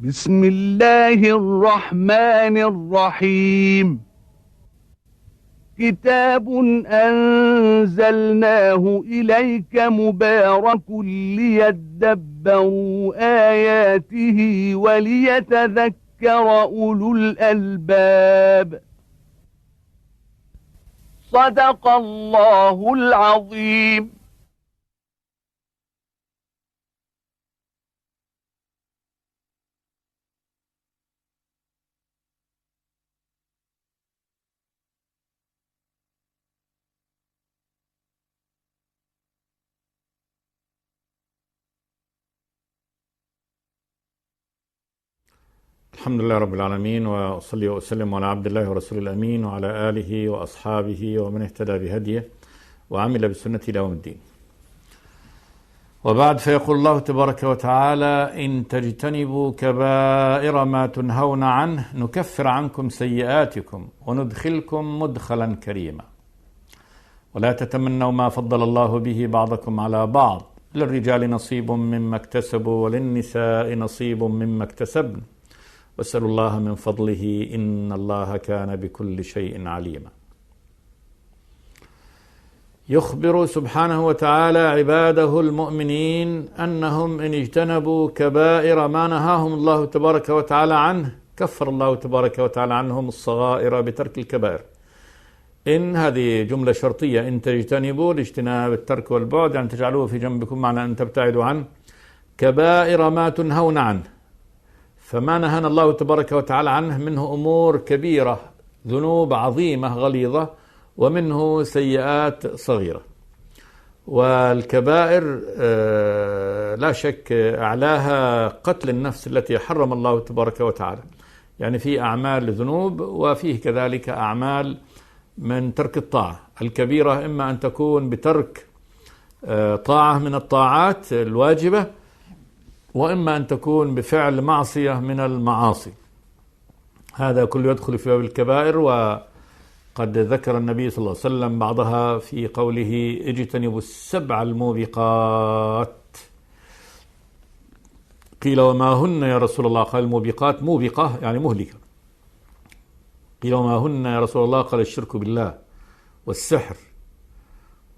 بسم الله الرحمن الرحيم. كتاب أنزلناه إليك مبارك ليدبروا آياته وليتذكر أولو الألباب. صدق الله العظيم. الحمد لله رب العالمين، وأصلي وأسلم على عبد الله ورسول الأمين وعلى آله وأصحابه ومن اهتدى بهديه وعمل بسنة إلى يوم الدين. وبعد، فيقول الله تبارك وتعالى: إن تجتنبوا كبائر ما تنهون عنه نكفر عنكم سيئاتكم وندخلكم مدخلا كريما. ولا تتمنوا ما فضل الله به بعضكم على بعض، للرجال نصيب مما اكتسبوا وللنساء نصيب مما اكتسبن واسألوا الله من فضله إن الله كان بكل شيء عليما. يخبر سبحانه وتعالى عباده المؤمنين أنهم إن اجتنبوا كبائر ما نهاهم الله تبارك وتعالى عنه كفر الله تبارك وتعالى عنهم الصغائر بترك الكبائر. إن هذه جملة شرطية، إن تجتنبوا الاجتناب الترك والبعد، يعني تجعلوه في جنبكم، معنى أن تبتعدوا عنه كبائر ما تنهون عنه. فما نهانا الله تبارك وتعالى عنه منه أمور كبيرة، ذنوب عظيمة غليظة، ومنه سيئات صغيرة. والكبائر لا شك أعلاها قتل النفس التي حرم الله تبارك وتعالى. يعني في أعمال ذنوب، وفيه كذلك أعمال من ترك الطاعة. الكبيرة إما أن تكون بترك طاعة من الطاعات الواجبة، وإما أن تكون بفعل معصية من المعاصي. هذا كله يدخل في باب الكبائر، وقد ذكر النبي صلى الله عليه وسلم بعضها في قوله: اجتنبوا السبع الموبقات. قيل: وما هن يا رسول الله؟ قال: الموبقات موبقة يعني مهلكة. قيل: وما هن يا رسول الله؟ قال: الشرك بالله، والسحر،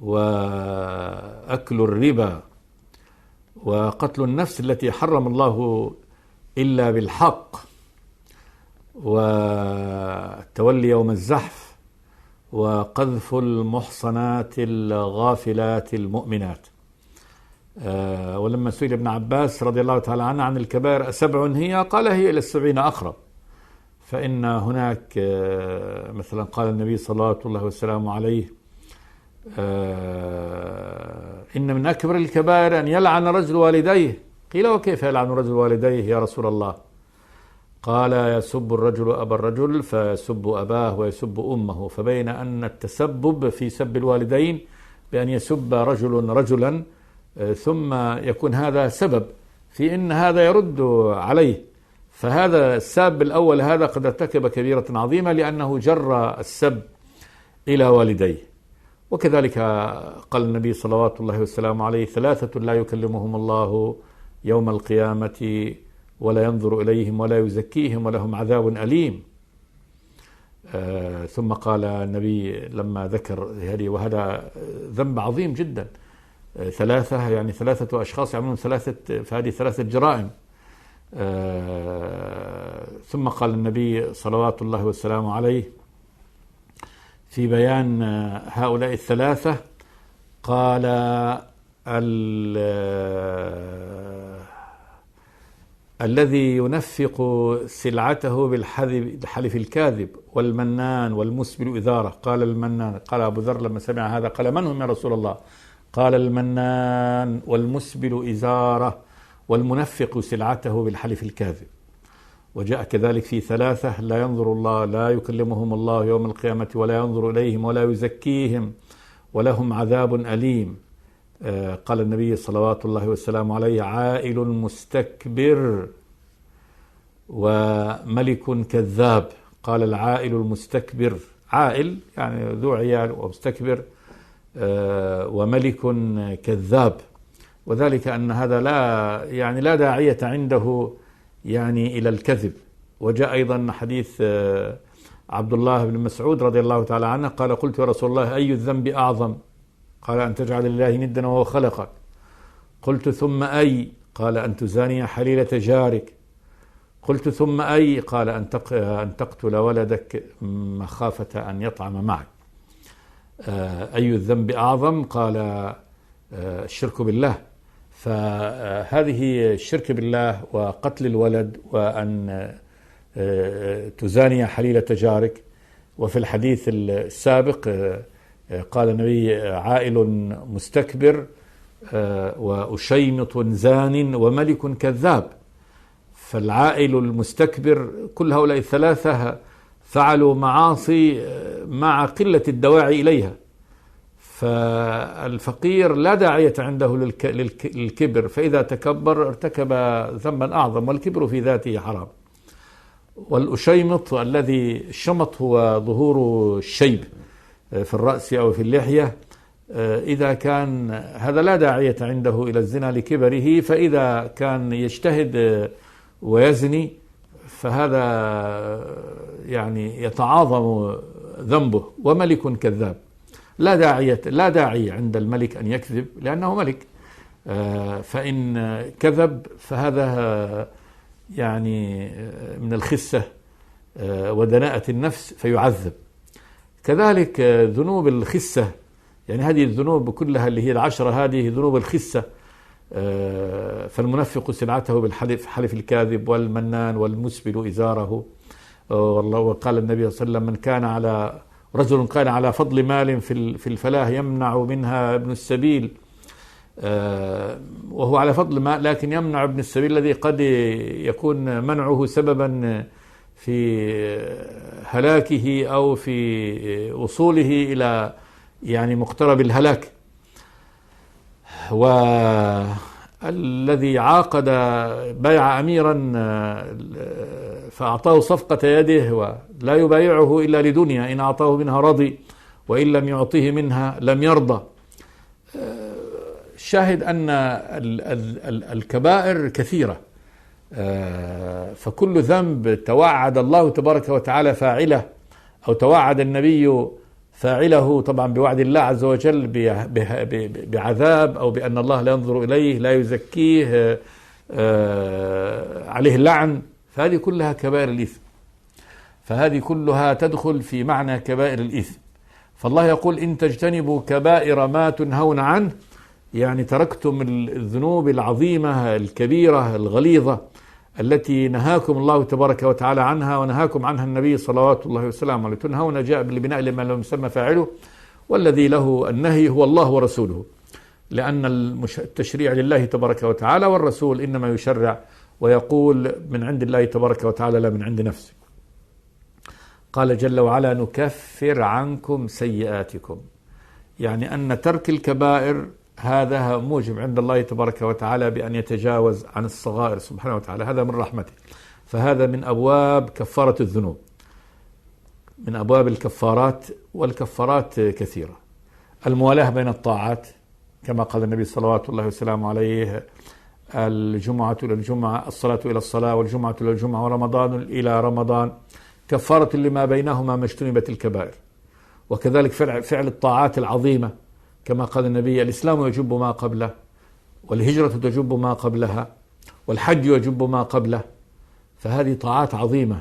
وأكل الربا، وقتل النفس التي حرم الله إلا بالحق، والتولي يوم الزحف، وقذف المحصنات الغافلات المؤمنات. ولما سئل ابن عباس رضي الله تعالى عنه عن الكبائر: أسبع هي؟ قال: هي إلى السبعين أقرب. فإن هناك مثلا قال النبي صلى الله وسلامه عليه: إن من أكبر الكبائر أن يلعن رجل والديه. قيل: وكيف يلعن رجل والديه يا رسول الله؟ قال: يسب الرجل أبا الرجل فيسب أباه ويسب أمه. فبين أن التسبب في سب الوالدين بأن يسب رجل رجلا، ثم يكون هذا سبب في أن هذا يرد عليه، فهذا الساب الأول هذا قد ارتكب كبيرة عظيمة، لأنه جر السب إلى والديه. وكذلك قال النبي صلوات الله وسلامه عليه: ثلاثة لا يكلمهم الله يوم القيامة ولا ينظر إليهم ولا يزكيهم ولهم عذاب أليم. ثم قال النبي لما ذكر هذه، وهذا ذنب عظيم جدا، ثلاثة يعني ثلاثة أشخاص يعملون فهذه ثلاثة جرائم. ثم قال النبي صلوات الله وسلامه عليه في بيان هؤلاء الثلاثة، قال: الذي ينفق سلعته بالحلف الكاذب، والمنان والمسبل إزاره. قال: المنان. قال أبو ذر لما سمع هذا قال: من هم يا رسول الله؟ قال: المنان والمسبل إزاره والمنفق سلعته بالحلف الكاذب. وجاء كذلك في ثلاثة لا ينظر الله، لا يكلمهم الله يوم القيامة ولا ينظر إليهم ولا يزكيهم ولهم عذاب أليم. قال النبي صلوات الله وسلامه عليه: عائل مستكبر وملك كذاب. قال: العائل المستكبر، عائل يعني ذو عيال، ومستكبر وملك كذاب. وذلك أن هذا لا داعية عنده يعني إلى الكذب. وجاء أيضا حديث عبد الله بن مسعود رضي الله تعالى عنه قال: قلت يا رسول الله أي الذنب أعظم؟ قال: أن تجعل لله ندا وهو خلقك. قلت: ثم أي؟ قال: أن تزاني حليلة جارك. قلت: ثم أي؟ قال: أن تقتل ولدك مخافة أن يطعم معك. أي الذنب أعظم؟ قال: الشرك بالله. فهذه الشرك بالله وقتل الولد وأن تزاني حليلة جارك. وفي الحديث السابق قال النبي: عائل مستكبر وأشيمط زان وملك كذاب. فالعائل المستكبر كل هؤلاء الثلاثة فعلوا معاصي مع قلة الدواعي إليها. فالفقير لا داعية عنده للكبر، فإذا تكبر ارتكب ذنبا أعظم، والكبر في ذاته حرام. والأشيمط الذي الشمط هو ظهور الشيب في الرأس أو في اللحية، إذا كان هذا لا داعية عنده إلى الزنا لكبره، فإذا كان يجتهد ويزني فهذا يعني يتعاظم ذنبه. وملك كذاب، لا داعي عند الملك أن يكذب لأنه ملك، فإن كذب فهذا يعني من الخسة ودناءة النفس فيعذب. كذلك ذنوب الخسة، يعني هذه الذنوب كلها اللي هي العشرة هذه ذنوب الخسة. فالمنفق سلعته بالحلف، حلف الكاذب، والمنان، والمسبل إزاره. وقال النبي صلى الله عليه وسلم: من كان رجل كان على فضل مال في الفلاح يمنع منها ابن السبيل، وهو على فضل مال لكن يمنع ابن السبيل الذي قد يكون منعه سببا في هلاكه أو في وصوله إلى يعني مقترب الهلاك. والذي عاقد بيع أميرا فأعطاه صفقة يده ولا يبايعه إلا لدنيا، إن أعطاه منها رضي وإن لم يعطيه منها لم يرضى. شاهد أن الكبائر كثيرة، فكل ذنب توعد الله تبارك وتعالى فاعله أو توعد النبي فاعله، طبعا بوعد الله عز وجل بعذاب أو بأن الله لا ينظر إليه لا يزكيه عليه اللعن، فهذه كلها كبائر الإثم، فهذه كلها تدخل في معنى كبائر الإثم. فالله يقول: إن تجتنبوا كبائر ما تنهون عنه، يعني تركتم الذنوب العظيمة الكبيرة الغليظة التي نهاكم الله تبارك وتعالى عنها ونهاكم عنها النبي صلوات الله وسلامه عليه. تنهون جاء بالبناء لما لم يسمى فاعله، والذي له النهي هو الله ورسوله، لأن التشريع لله تبارك وتعالى، والرسول إنما يشرع ويقول من عند الله تبارك وتعالى لا من عند نفسه. قال جل وعلا: نكفر عنكم سيئاتكم، يعني أن ترك الكبائر هذا موجب عند الله تبارك وتعالى بأن يتجاوز عن الصغائر سبحانه وتعالى، هذا من رحمته. فهذا من أبواب كفارة الذنوب، من أبواب الكفارات، والكفارات كثيرة. الموالاة بين الطاعات كما قال النبي صلوات الله وسلامه عليه: الجمعة إلى الجمعة، الصلاة إلى الصلاة، والجمعة إلى الجمعة، ورمضان إلى رمضان، كفارة لما بينهما ما اجتنبت الكبائر. وكذلك فعل الطاعات العظيمة كما قال النبي: الإسلام يجب ما قبله، والهجرة تجب ما قبلها، والحج يجب ما قبله. فهذه طاعات عظيمة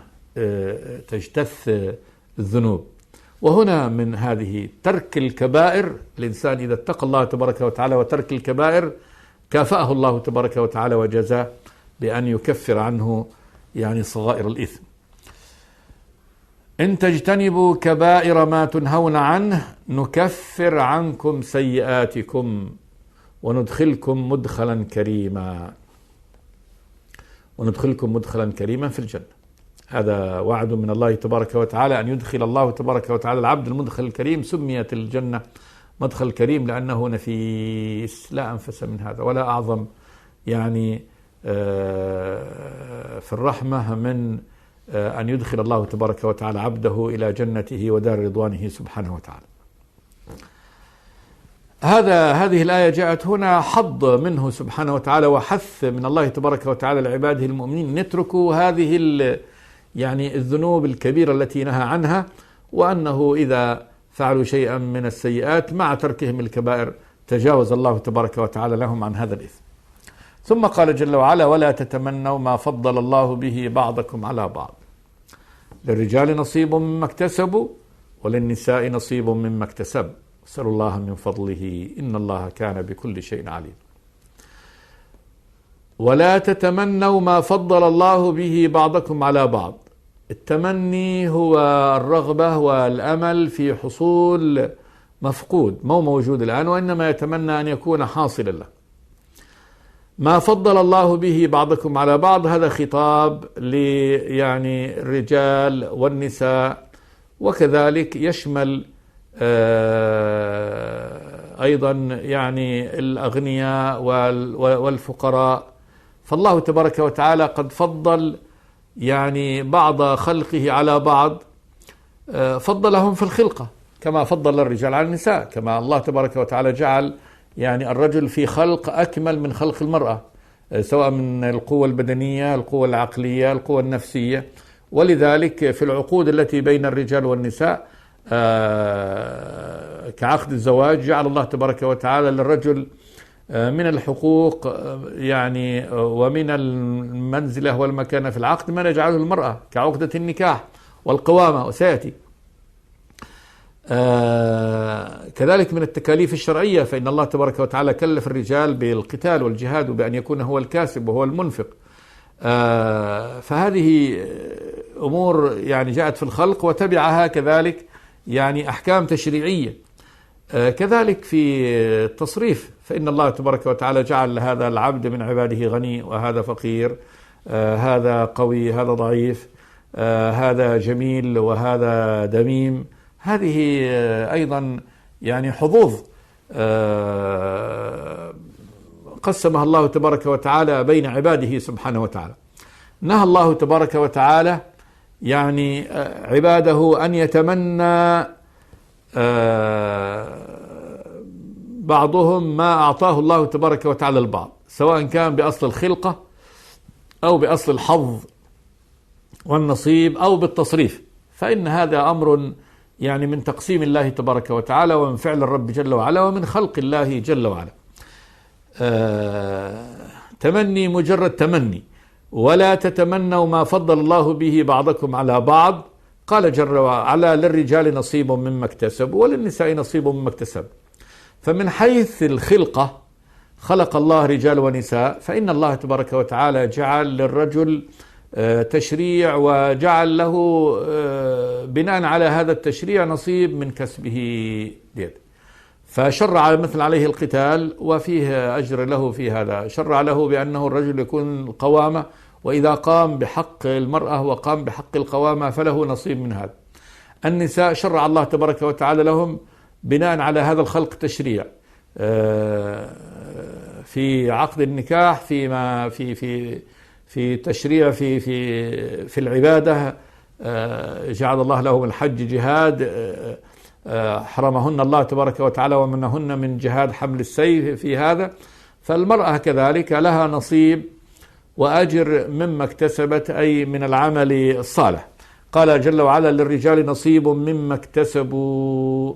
تجتث الذنوب. وهنا من هذه ترك الكبائر، الإنسان إذا اتقى الله تبارك وتعالى وترك الكبائر كافأه الله تبارك وتعالى وجزاه بأن يكفر عنه يعني صغائر الإثم. إن تجتنبوا كبائر ما تنهون عنه نكفر عنكم سيئاتكم وندخلكم مدخلا كريما، وندخلكم مدخلا كريما في الجنة. هذا وعد من الله تبارك وتعالى أن يدخل الله تبارك وتعالى العبد المدخل الكريم. سميت الجنة مدخل كريم لأنه نفيس، لا أنفس من هذا ولا أعظم يعني في الرحمة من أن يدخل الله تبارك وتعالى عبده إلى جنته ودار رضوانه سبحانه وتعالى. هذه الآية جاءت هنا حظ منه سبحانه وتعالى وحث من الله تبارك وتعالى لعباده المؤمنين يتركوا هذه يعني الذنوب الكبيرة التي نهى عنها، وأنه إذا فعلوا شيئا من السيئات مع تركهم الكبائر تجاوز الله تبارك وتعالى لهم عن هذا الإثم. ثم قال جل وعلا: ولا تتمنوا ما فضل الله به بعضكم على بعض، للرجال نصيب مما اكتسبوا وللنساء نصيب مما اكتسب، اسألوا الله من فضله إن الله كان بكل شيء عليم. ولا تتمنوا ما فضل الله به بعضكم على بعض. التمني هو الرغبة والأمل في حصول مفقود مو موجود الآن، وإنما يتمنى أن يكون حاصلا له. ما فضل الله به بعضكم على بعض هذا خطاب يعني الرجال والنساء، وكذلك يشمل أيضا يعني الأغنياء والفقراء. فالله تبارك وتعالى قد فضل يعني بعض خلقه على بعض، فضلهم في الخلقة كما فضل الرجال على النساء، كما الله تبارك وتعالى جعل يعني الرجل في خلق أكمل من خلق المرأة، سواء من القوة البدنية، القوة العقلية، القوة النفسية. ولذلك في العقود التي بين الرجال والنساء كعقد الزواج جعل الله تبارك وتعالى للرجل من الحقوق يعني ومن المنزلة والمكانة في العقد ما يجعله المرأة كعقدة النكاح والقوامة، وسيأتي. كذلك من التكاليف الشرعية، فإن الله تبارك وتعالى كلف الرجال بالقتال والجهاد وبأن يكون هو الكاسب وهو المنفق. فهذه أمور يعني جاءت في الخلق وتبعها كذلك يعني أحكام تشريعية. كذلك في التصريف، فإن الله تبارك وتعالى جعل هذا العبد من عباده غني وهذا فقير، هذا قوي هذا ضعيف، هذا جميل وهذا دميم. هذه أيضا يعني حظوظ قسمها الله تبارك وتعالى بين عباده سبحانه وتعالى. نهى الله تبارك وتعالى يعني عباده أن يتمنى بعضهم ما أعطاه الله تبارك وتعالى البعض، سواء كان بأصل الخلقة أو بأصل الحظ والنصيب أو بالتصريف، فإن هذا أمر يعني من تقسيم الله تبارك وتعالى ومن فعل الرب جل وعلا ومن خلق الله جل وعلا. تمني مجرد تمني. ولا تتمنوا ما فضل الله به بعضكم على بعض، قال جل وعلا: للرجال نصيب مما اكتسبوا وللنساء نصيب مما اكتسب. فمن حيث الخلقة خلق الله رجال ونساء، فإن الله تبارك وتعالى جعل للرجل تشريع وجعل له بناء على هذا التشريع نصيب من كسبه بيده. فشرع مثل عليه القتال وفيه أجر له في هذا، شرع له بأنه الرجل يكون القوامة، وإذا قام بحق المرأة وقام بحق القوامة فله نصيب من هذا. النساء شرع الله تبارك وتعالى لهم بناء على هذا الخلق تشريع في عقد النكاح، فيما في تشريع في العبادة، جعل الله لهم الحج جهاد، حرمهن الله تبارك وتعالى ومنهن من جهاد حمل السيف في هذا. فالمرأة كذلك لها نصيب وأجر مما اكتسبت، أي من العمل الصالح. قال جل وعلا: للرجال نصيب مما اكتسبوا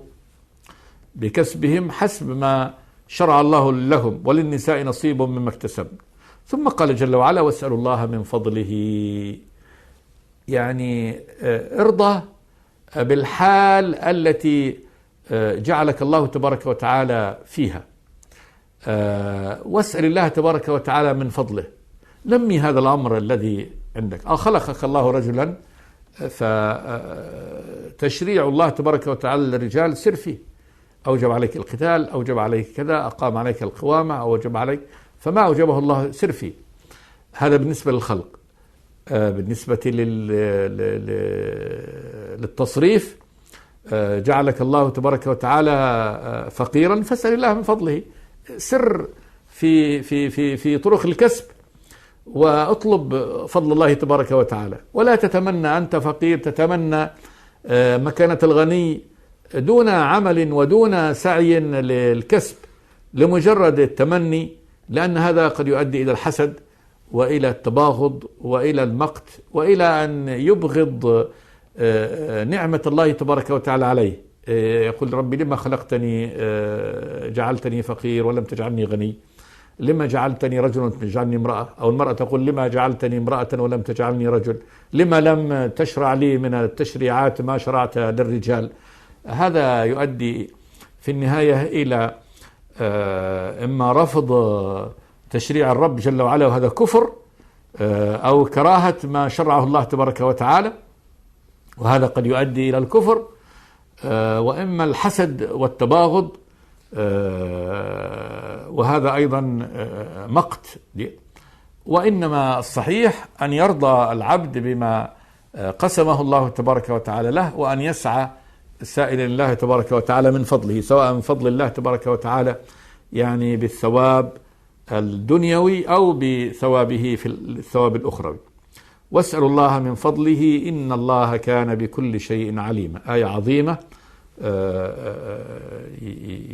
بكسبهم حسب ما شرع الله لهم، وللنساء نصيب مما اكتسب. ثم قال جل وعلا: واسألوا الله من فضله. يعني ارضى بالحال التي جعلك الله تبارك وتعالى فيها، واسأل الله تبارك وتعالى من فضله. نمي هذا الأمر الذي عندك. خلقك الله رجلا، فتشريع الله تبارك وتعالى للرجال سر فيه، أوجب عليك القتال، أوجب عليك كذا، أقام عليك القوامة، أوجب عليك، فما أوجبه الله سر فيه. هذا بالنسبة للخلق. بالنسبة للتصريف جعلك الله تبارك وتعالى فقيرا، فاسأل الله من فضله. سر في طرق الكسب واطلب فضل الله تبارك وتعالى، ولا تتمنى أنت فقير تتمنى مكانة الغني دون عمل ودون سعي للكسب، لمجرد التمني، لأن هذا قد يؤدي إلى الحسد وإلى التباغض وإلى المقت وإلى أن يبغض نعمة الله تبارك وتعالى عليه. يقول ربي لما خلقتني جعلتني فقير ولم تجعلني غني، لما جعلتني رجل ولم تجعلني امرأة، أو المرأة تقول لما جعلتني امرأة ولم تجعلني رجل، لما لم تشرع لي من التشريعات ما شرعت للرجال. هذا يؤدي في النهاية إلى إما رفض تشريع الرب جل وعلا وهذا كفر، أو كراهة ما شرعه الله تبارك وتعالى وهذا قد يؤدي إلى الكفر، وإما الحسد والتباغض وهذا أيضا مقت. وإنما الصحيح أن يرضى العبد بما قسمه الله تبارك وتعالى له، وأن يسعى سائلا الله تبارك وتعالى من فضله، سواء من فضل الله تبارك وتعالى يعني بالثواب الدنيوي أو بثوابه في الثواب الأخروي. واسألوا الله من فضله إن الله كان بكل شيء عليما. آية عظيمة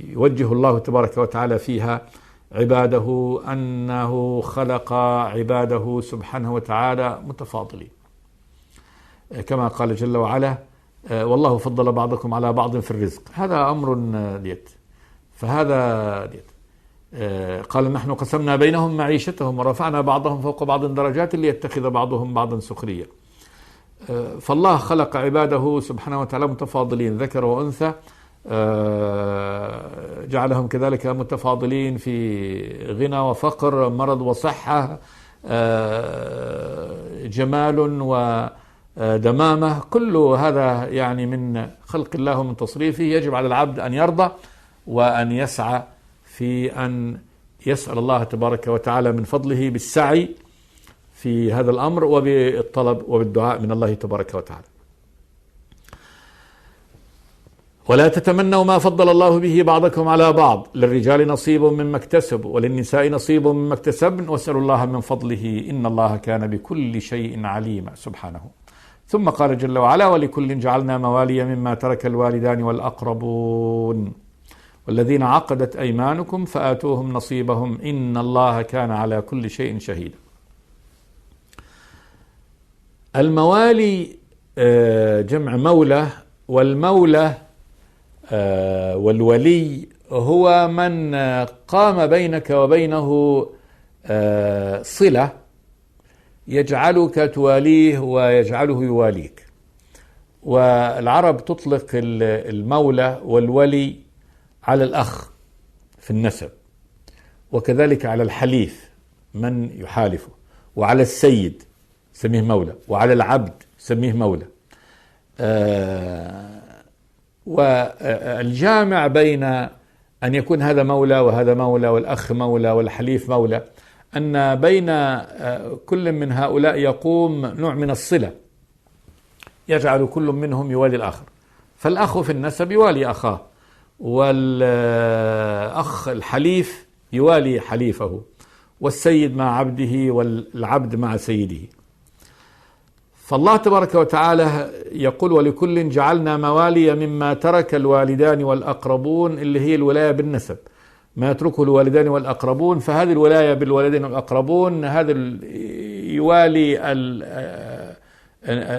يوجه الله تبارك وتعالى فيها عباده أنه خلق عباده سبحانه وتعالى متفاضلين، كما قال جل وعلا والله فضل بعضكم على بعض في الرزق. هذا أمر ديت، فهذا ديت قال نحن قسمنا بينهم معيشتهم ورفعنا بعضهم فوق بعض درجات ليتخذ بعضهم بعضا سخريا. فالله خلق عباده سبحانه وتعالى متفاضلين ذكر وأنثى، جعلهم كذلك متفاضلين في غنى وفقر، مرض وصحة، جمال ودمامة، كل هذا يعني من خلق الله ومن تصريفه. يجب على العبد أن يرضى وأن يسعى في أن يسأل الله تبارك وتعالى من فضله بالسعي في هذا الأمر وبالطلب وبالدعاء من الله تبارك وتعالى. ولا تتمنوا ما فضل الله به بعضكم على بعض، للرجال نصيب مما اكتسبوا وللنساء نصيب مما اكتسبن واسألوا الله من فضله إن الله كان بكل شيء عليما سبحانه. ثم قال جل وعلا ولكل جعلنا موالي مما ترك الوالدان والأقربون والذين عقدت أيمانكم فآتوهم نصيبهم إن الله كان على كل شيء شهيدا. الموالي جمع مولى، والمولى والولي هو من قام بينك وبينه صلة يجعلك تواليه ويجعله يواليك. والعرب تطلق المولى والولي على الأخ في النسب، وكذلك على الحليف من يحالفه، وعلى السيد سميه مولى، وعلى العبد سميه مولى. والجامع بين أن يكون هذا مولى وهذا مولى والأخ مولى والحليف مولى أن بين كل من هؤلاء يقوم نوع من الصلة يجعل كل منهم يوالي الآخر. فالأخ في النسب يوالي أخاه، والأخ الحليف يوالي حليفه، والسيد مع عبده والعبد مع سيده. فالله تبارك وتعالى يقول ولكل جعلنا موالي مما ترك الوالدان والأقربون، اللي هي الولاية بالنسب، ما يتركه الوالدان والأقربون. فهذه الولاية بالوالدين والأقربون هذا يوالي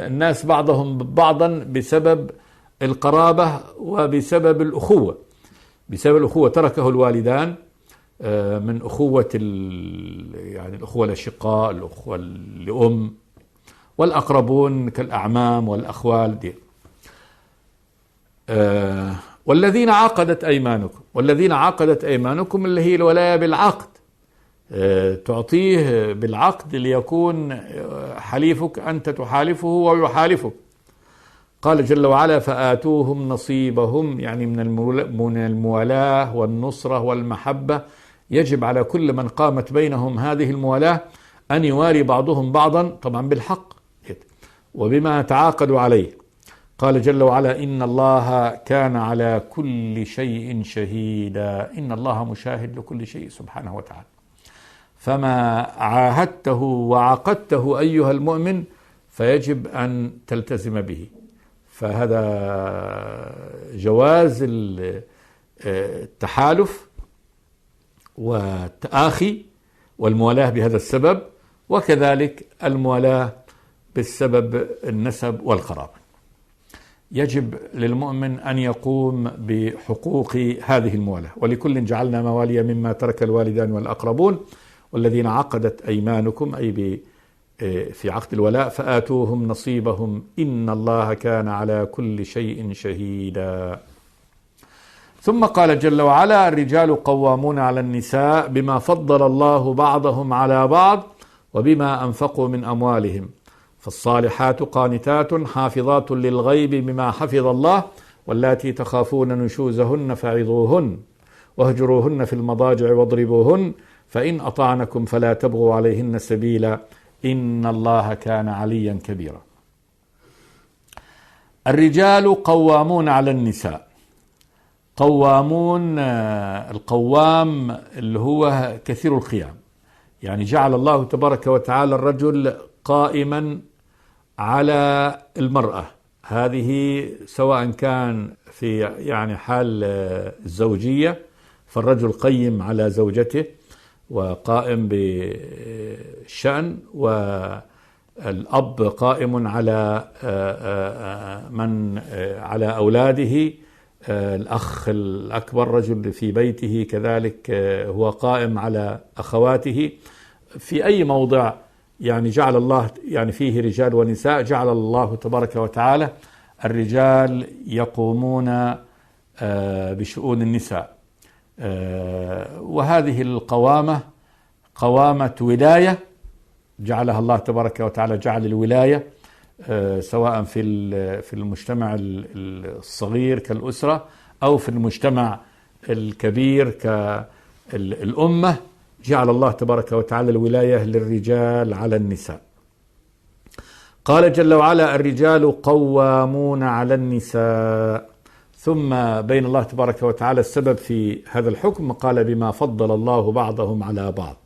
الناس بعضهم بعضا بسبب القرابة وبسبب الأخوة. بسبب الأخوة تركه الوالدان من أخوة يعني الأخوة الأشقاء، الأخوة لأم، والأقربون كالأعمام والأخوال دي. والذين عقدت أيمانكم، والذين عقدت أيمانكم اللي هي الولاية بالعقد، تعطيه بالعقد ليكون حليفك أنت تحالفه ويحالفك. قال جل وعلا فآتوهم نصيبهم، يعني من الموالاة والنصرة والمحبة. يجب على كل من قامت بينهم هذه الموالاة أن يوالي بعضهم بعضا طبعا بالحق وبما تعاقدوا عليه. قال جل وعلا إن الله كان على كل شيء شهيدا، إن الله مشاهد لكل شيء سبحانه وتعالى. فما عاهدته وعقدته أيها المؤمن فيجب أن تلتزم به. فهذا جواز التحالف والتآخي والموالاة بهذا السبب، وكذلك الموالاة بالسبب النسب والقرابة. يجب للمؤمن أن يقوم بحقوق هذه الموالاة، ولكل جعلنا مواليا مما ترك الوالدان والأقربون والذين عقدت أيمانكم، أي في عقد الولاء، فآتوهم نصيبهم إن الله كان على كل شيء شهيدا. ثم قال جل وعلا: الرجال قوامون على النساء بما فضل الله بعضهم على بعض وبما أنفقوا من أموالهم، فالصالحات قانتات حافظات للغيب بما حفظ الله، واللاتي تخافون نشوزهن فعظوهن واهجروهن في المضاجع واضربوهن، فإن أطعنكم فلا تبغوا عليهن سبيلا إن الله كان عليا كبيرا. الرجال قوامون على النساء. قوامون، القوام اللي هو كثير القيام، يعني جعل الله تبارك وتعالى الرجل قائما على المرأة، هذه سواء كان في يعني حال الزوجية، فالرجل قيم على زوجته وقائم بالشأن، والأب قائم على على أولاده، الأخ الأكبر رجل في بيته كذلك هو قائم على أخواته. في أي موضع يعني جعل الله يعني فيه رجال ونساء، جعل الله تبارك وتعالى الرجال يقومون بشؤون النساء، وهذه القوامة قوامة ولاية جعلها الله تبارك وتعالى، جعل الولاية سواء في المجتمع الصغير كالأسرة أو في المجتمع الكبير كالأمة، جعل الله تبارك وتعالى الولاية للرجال على النساء. قال جل وعلا: الرجال قوامون على النساء. ثم بين الله تبارك وتعالى السبب في هذا الحكم، قال: بما فضل الله بعضهم على بعض.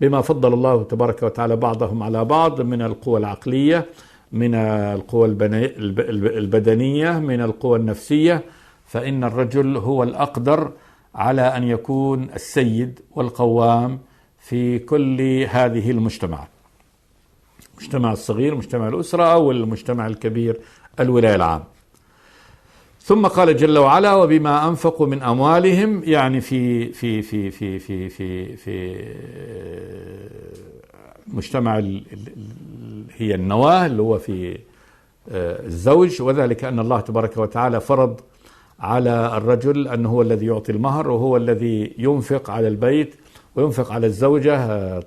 بما فضل الله تبارك وتعالى بعضهم على بعض من القوى العقلية، من القوى البدنية، من القوى النفسية، فإن الرجل هو الأقدر على أن يكون السيد والقوام في كل هذه المجتمعات، المجتمع الصغير، مجتمع الأسرة، أو المجتمع الكبير الولاية العام. ثم قال جل وعلا: وبما أنفقوا من أموالهم، يعني في مجتمع هي النواة اللي هو في الزوج، وذلك أن الله تبارك وتعالى فرض على الرجل أنه هو الذي يعطي المهر، وهو الذي ينفق على البيت وينفق على الزوجة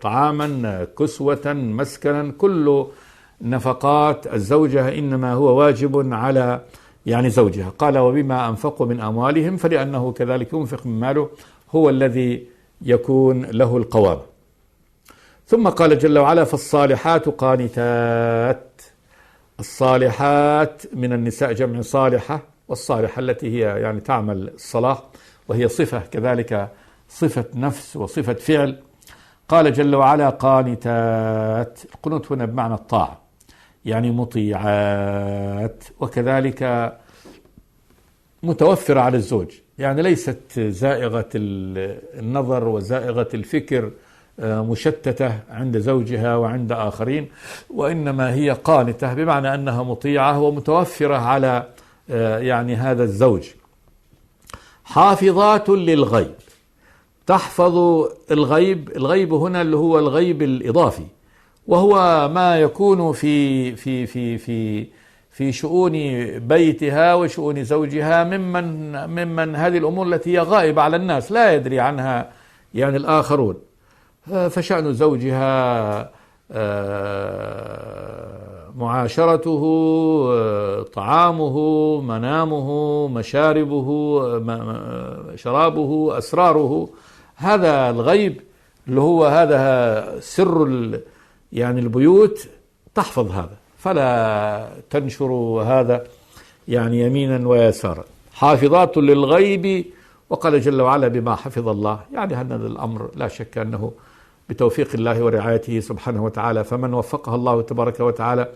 طعاما، كسوة، مسكنا، كل نفقات الزوجة إنما هو واجب على يعني زوجها. قال: وبما أنفقوا من أموالهم، فلأنه كذلك ينفق من ماله هو الذي يكون له القوام. ثم قال جل وعلا: فالصالحات قانتات. الصالحات من النساء جمع صالحة، والصالحة التي هي يعني تعمل الصلاح، وهي صفة كذلك، صفة نفس وصفة فعل. قال جل وعلا: قانتات. القنوت هنا بمعنى الطاعة، يعني مطيعات، وكذلك متوفرة على الزوج، يعني ليست زائغة النظر وزائغة الفكر، مشتتة عند زوجها وعند آخرين، وإنما هي قانتة بمعنى أنها مطيعة ومتوفرة على يعني هذا الزوج. حافظات للغيب، تحفظ الغيب. الغيب هنا اللي هو الغيب الإضافي، وهو ما يكون في شؤون بيتها وشؤون زوجها ممن هذه الأمور التي هي غائبة على الناس لا يدري عنها يعني الآخرون. فشأن زوجها معاشرته، طعامه، منامه، مشاربه، شرابه، أسراره، هذا الغيب اللي هو هذا سر يعني البيوت، تحفظ هذا فلا تنشر هذا يعني يمينا ويسارا. حافظات للغيب. وقال جل وعلا: بما حفظ الله، يعني هذا الأمر لا شك أنه بتوفيق الله ورعايته سبحانه وتعالى، فمن وفقها الله تبارك وتعالى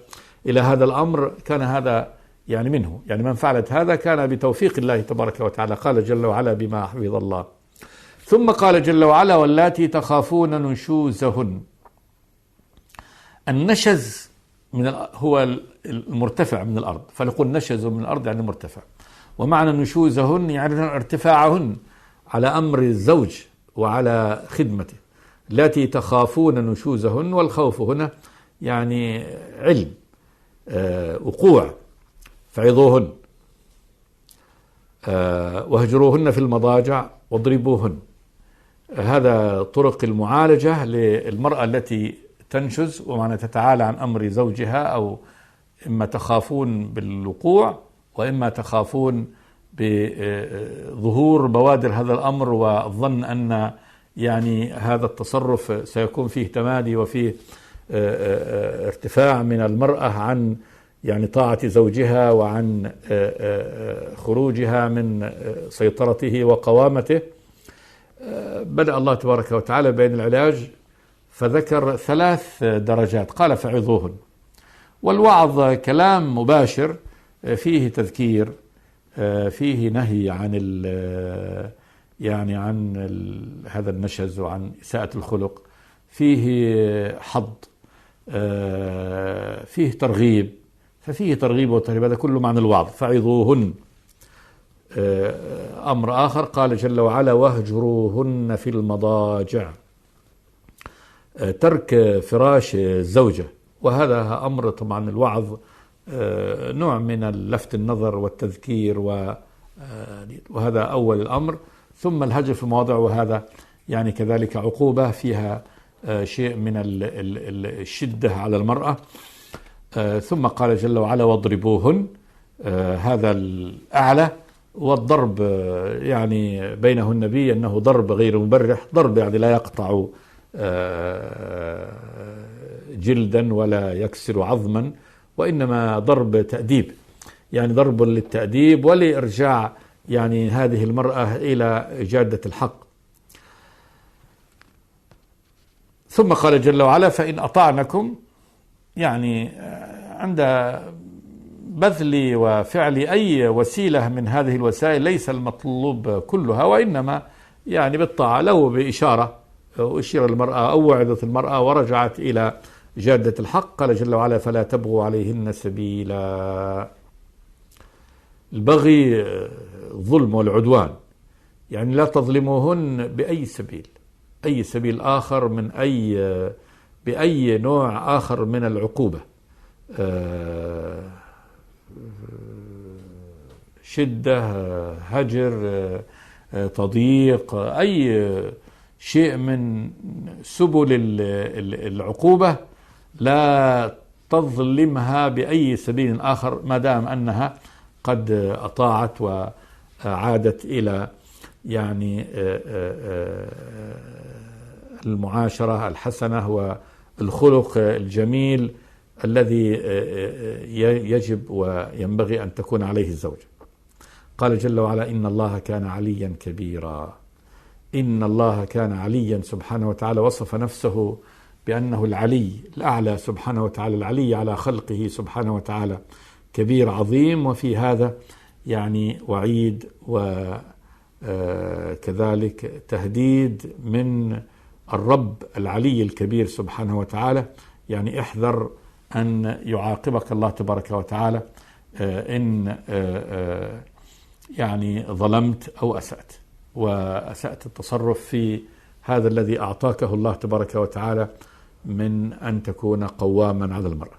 إلى هذا الأمر كان هذا يعني منه، يعني من فعلت هذا كان بتوفيق الله تبارك وتعالى. قال جل وعلا بما حفظ الله. ثم قال جل وعلا واللاتي تخافون نشوزهن. النشز هو المرتفع من الأرض، فنقول نشز من الأرض يعني مرتفع، ومعنى نشوزهن يعني ارتفاعهن على أمر الزوج وعلى خدمته. التي تخافون نشوزهن، والخوف هنا يعني علم، وقوع، فعظوهن، واهجروهن في المضاجع واضربوهن. هذا طرق المعالجة للمرأة التي تنشز، ومعنى تتعالى عن أمر زوجها، أو إما تخافون بالوقوع وإما تخافون بظهور بوادر هذا الأمر، والظن أن يعني هذا التصرف سيكون فيه تمادي وفيه ارتفاع من المرأة عن يعني طاعة زوجها وعن خروجها من سيطرته وقوامته. بدأ الله تبارك وتعالى بين العلاج فذكر 3 درجات. قال فعظوهن، والوعظ كلام مباشر فيه تذكير، فيه نهي عن يعني عن هذا النشز وعن إساءة الخلق، فيه حض، فيه ترغيب، ففيه ترغيب وترهيب، هذا كله معنى الوعظ. فعظوهن. أمر آخر قال جل وعلا واهجروهن في المضاجع، ترك فراش الزوجة، وهذا أمر طبعا الوعظ نوع من لفت النظر والتذكير، وهذا أول الأمر. ثم الهجر في المواضع، وهذا يعني كذلك عقوبة فيها شيء من الشدة على المرأة. ثم قال جل وعلا واضربوهن، هذا الأعلى. والضرب يعني بينه النبي أنه ضرب غير مبرح، ضرب يعني لا يقطع جلدا ولا يكسر عظما، وإنما ضرب تأديب، يعني ضرب للتأديب ولإرجاع يعني هذه المرأة إلى جادة الحق. ثم قال جل وعلا فإن أطعنكم، يعني عند بذل وفعل أي وسيلة من هذه الوسائل ليس المطلوب كلها، وإنما يعني بالطاعة، لو بإشارة أشير المرأة أو وعظت المرأة ورجعت إلى جادة الحق. قال جل وعلا فلا تبغوا عليهن سبيلا. البغي الظلم والعدوان، يعني لا تظلموهن بأي سبيل، أي سبيل آخر من بأي نوع آخر من العقوبة، شدة، هجر، تضييق، أي شيء من سبل العقوبة لا تظلمها بأي سبيل آخر، ما دام أنها قد أطاعت وعادت إلى يعني المعاشرة الحسنة والخلق الجميل الذي يجب وينبغي أن تكون عليه الزوجة. قال جل وعلا إن الله كان عليا كبيرا. إن الله كان عليا سبحانه وتعالى، وصف نفسه بأنه العلي الأعلى سبحانه وتعالى، العلي على خلقه سبحانه وتعالى، كبير عظيم. وفي هذا يعني وعيد وكذلك تهديد من الرب العلي الكبير سبحانه وتعالى، يعني احذر أن يعاقبك الله تبارك وتعالى إن يعني ظلمت أو أسأت، وأسأت التصرف في هذا الذي أعطاكه الله تبارك وتعالى من أن تكون قواما على المرأة.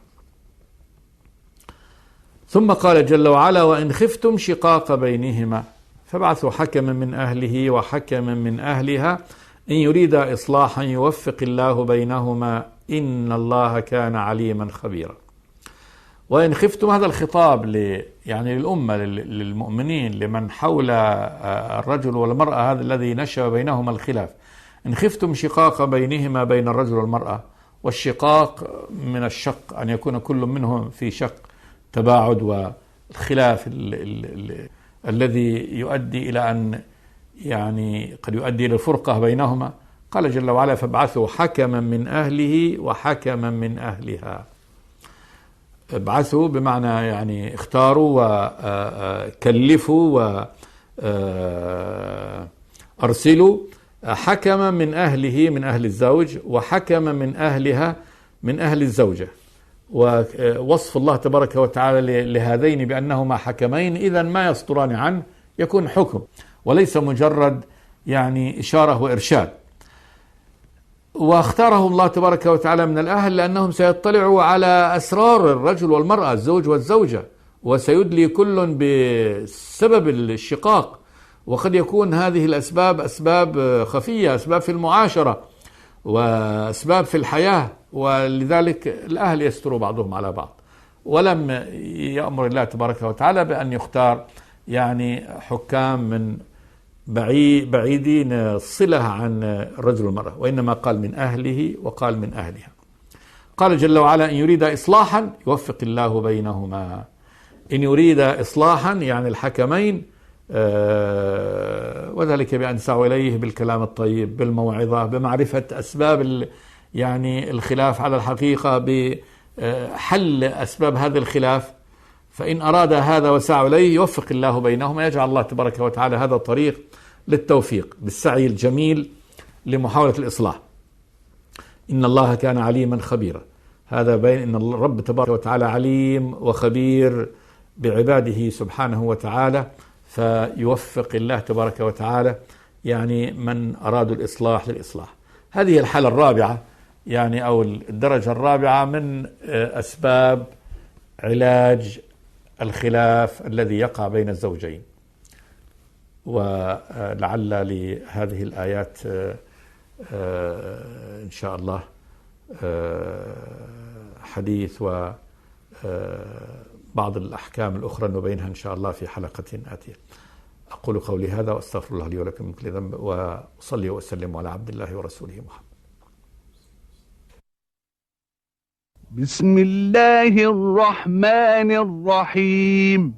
ثم قال جل وعلا وإن خفتم شقاق بينهما فابعثوا حكما من أهله وحكما من أهلها إن يريد إصلاحا يوفق الله بينهما إن الله كان عليما خبيرا. وإن خفتم، هذا الخطاب يعني للأمة، للمؤمنين، لمن حول الرجل والمرأة، هذا الذي نشأ بينهما الخلاف. إن خفتم شقاق بينهما، بين الرجل والمرأة، والشقاق من الشق، أن يكون كل منهم في شق، تباعد والخلاف الذي يؤدي إلى أن يعني قد يؤدي إلى الفرقة بينهما. قال جل وعلا فابعثوا حكما من أهله وحكما من أهلها. ابعثوا بمعنى يعني اختاروا وكلفوا وأرسلوا حكما من أهله من أهل الزوج، وحكما من أهلها من أهل الزوجة. ووصف الله تبارك وتعالى لهذين بأنهما حكمين إذا ما يصدران عنه يكون حكم وليس مجرد يعني إشارة وإرشاد. واختاره الله تبارك وتعالى من الأهل لأنهم سيطلعوا على أسرار الرجل والمرأة، الزوج والزوجة، وسيدلي كل بسبب الشقاق. وقد يكون هذه الأسباب أسباب خفية، أسباب في المعاشرة وأسباب في الحياة، ولذلك الأهل يستروا بعضهم على بعض. ولم يأمر الله تبارك وتعالى بأن يختار يعني حكام من بعيدين الصلة عن الرجل والمرأة، وإنما قال من أهله وقال من أهلها. قال جل وعلا: إن يريد إصلاحا يوفق الله بينهما. إن يريد إصلاحا يعني الحكمين، وذلك بأن سعوا إليه بالكلام الطيب، بالموعظة، بمعرفة أسباب يعني الخلاف على الحقيقة، بحل أسباب هذا الخلاف. فإن أراد هذا وسعوا إليه يوفق الله بينهما، يجعل الله تبارك وتعالى هذا طريق للتوفيق بالسعي الجميل لمحاولة الإصلاح. إن الله كان عليما خبيرا. هذا بين أن الرب تبارك وتعالى عليم وخبير بعباده سبحانه وتعالى، فيوفق الله تبارك وتعالى يعني من أرادوا الإصلاح للإصلاح. هذه الحالة الرابعة يعني أو الدرجة الرابعة من أسباب علاج الخلاف الذي يقع بين الزوجين. ولعل لهذه الآيات إن شاء الله حديث وبعض الأحكام الأخرى نبينها إن شاء الله في حلقة آتية. أقول قولي هذا وأستغفر الله لي ولكم من كل ذنب، وأصلي وأسلم على عبد الله ورسوله محمد. بسم الله الرحمن الرحيم.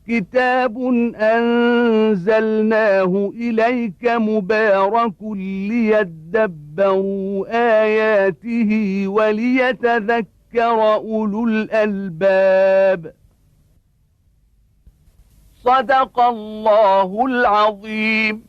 كتاب أنزلناه إليك مبارك ليدبروا آياته وليتذكر أولو الألباب. صدق الله العظيم.